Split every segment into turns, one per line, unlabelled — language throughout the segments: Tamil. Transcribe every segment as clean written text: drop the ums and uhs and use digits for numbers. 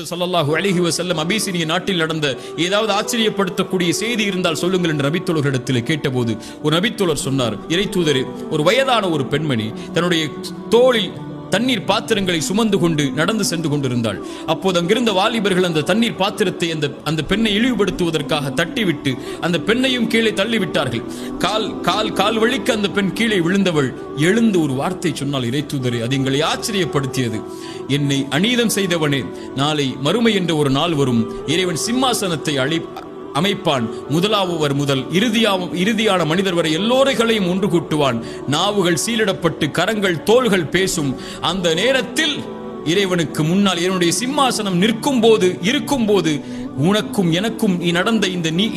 ஸல்லல்லாஹு அலைஹி வஸல்லம் அபிசீனிய நாட்டில் நடந்த ஏதாவது ஆச்சரியப்படுத்தக்கூடிய செய்தி இருந்தால் சொல்லுங்கள் என்று நபித்தோழர்களிடத்தில் கேட்டபோது ஒரு நபித்தோழர் சொன்னார், இறை தூதரே, ஒரு வயதான ஒரு பெண்மணி தன்னுடைய தோளில் தண்ணீர் பாத்திரங்களை சுமந்து கொண்டு நடந்து சென்று கொண்டிருந்தாள். அப்போது அங்கிருந்த வாலிபர்கள் அந்த தண்ணீர் பாத்திரத்தை அந்த பெண்ணை இழிவுபடுத்துவதற்காக தட்டிவிட்டு அந்த பெண்ணையும் கீழே தள்ளிவிட்டார்கள். கால் வழிக்கு அந்த பெண் கீழே விழுந்தவள் எழுந்து ஒரு வார்த்தை சொன்னால், இறை தூதரே, அது எங்களை ஆச்சரியப்படுத்தியது. என்னை அநீதம் செய்தவனே, நாளை மறுமை என்ற ஒரு நாள் வரும், இறைவன் சிம்மாசனத்தை அமைப்பான். முதலாவர் முதல் இறுதியான மனிதர் வரை எல்லோரைகளையும் ஒன்று கூட்டுவான். நாவுகள் சீலிடப்பட்டு கரங்கள் தோள்கள் பேசும். அந்த நேரத்தில் இறைவனுக்கு முன்னால் இறைவனுடைய சிம்மாசனம் இருக்கும் போது உனக்கும் எனக்கும் நீ நடந்த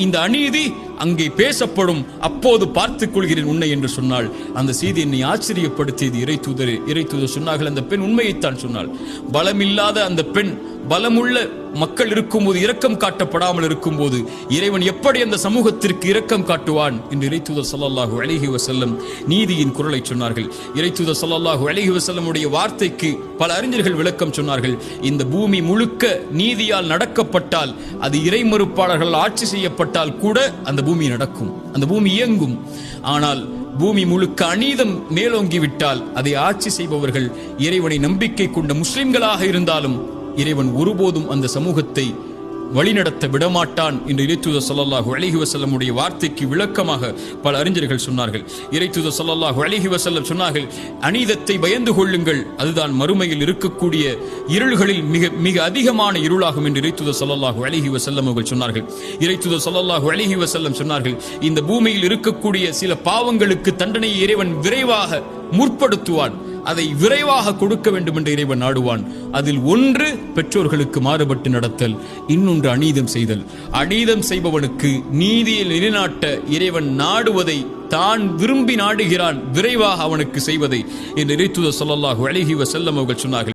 இந்த அநீதி அங்கே பேசப்படும். அப்போது பார்த்துக் கொள்கிறேன் உன்னை என்று சொன்னாள். அந்த செய்தி என்னை ஆச்சரியப்படுத்தியது. இறை தூதர் சொன்னார்கள், அந்த பெண் உண்மையைத்தான் சொன்னாள். பலமில்லாத அந்த பெண் பலமுள்ள மக்கள் இருக்கும்போது இரக்கம் காட்டப்படாமல் இருக்கும்போது இறைவன் எப்படி அந்த சமூகத்திற்கு இரக்கம் காட்டுவான் என்று இறை தூதர் ஸல்லல்லாஹு அலைஹி வஸல்லம் நீதியின் குரலை சொன்னார்கள். இறை தூதர் ஸல்லல்லாஹு அலைஹி வஸல்லம் உடைய வார்த்தைக்கு பல அறிஞர்கள் விளக்கம் சொன்னார்கள். இந்த பூமி முழுக்க நீதியால் நடக்கப்பட்டால், அது இறை மறுப்பாளர்கள் ஆட்சி செய்யப்பட்டால் கூட அந்த பூமி நடக்கும், அந்த பூமி இயங்கும். ஆனால் பூமி முழுக்க அநீதம் மேலோங்கிவிட்டால் அதை ஆட்சி செய்பவர்கள் இறைவனை நம்பிக்கை கொண்ட முஸ்லிம்களாக இருந்தாலும் இறைவன் ஒருபோதும் அந்த சமூகத்தை வழிநடத்த விடமாட்டான் என்று இறை தூதர் ஸல்லல்லாஹு அலைஹி வஸல்லம் உடைய வார்த்தைக்கு விளக்கமாக பல அறிஞர்கள் சொன்னார்கள். இறை தூதர் ஸல்லல்லாஹு அலைஹி வஸல்லம் சொன்னார்கள், அநீதத்தை பயந்து கொள்ளுங்கள், அதுதான் மறுமையில் இருக்கக்கூடிய இருள்களில் மிக மிக அதிகமான இருளாகும் என்று இறை தூதர் ஸல்லல்லாஹு அலைஹி வஸல்லம் அவர்கள் சொன்னார்கள். இறை தூதர் ஸல்லல்லாஹு அலைஹி வஸல்லம் சொன்னார்கள், இந்த பூமியில் இருக்கக்கூடிய சில பாவங்களுக்கு தண்டனையை இறைவன் விரைவாக முற்படுத்துவான், அதை விரைவாக கொடுக்க வேண்டும் என்று இறைவன் நாடுவான். அதில் ஒன்று பெற்றோர்களுக்கு மாறுபட்டு நடத்தல், இன்னொன்று அநீதம் செய்தல். அநீதம் செய்பவனுக்கு நீதியை நிலைநாட்ட இறைவன் நாடுவதை தான் விரும்பி நாடுகிறான், விரைவாக அவனுக்கு செய்வதை என்று இறை தூதர் ஸல்லல்லாஹு அலைஹி வஸல்லம் அவர்கள் சொன்னார்கள்.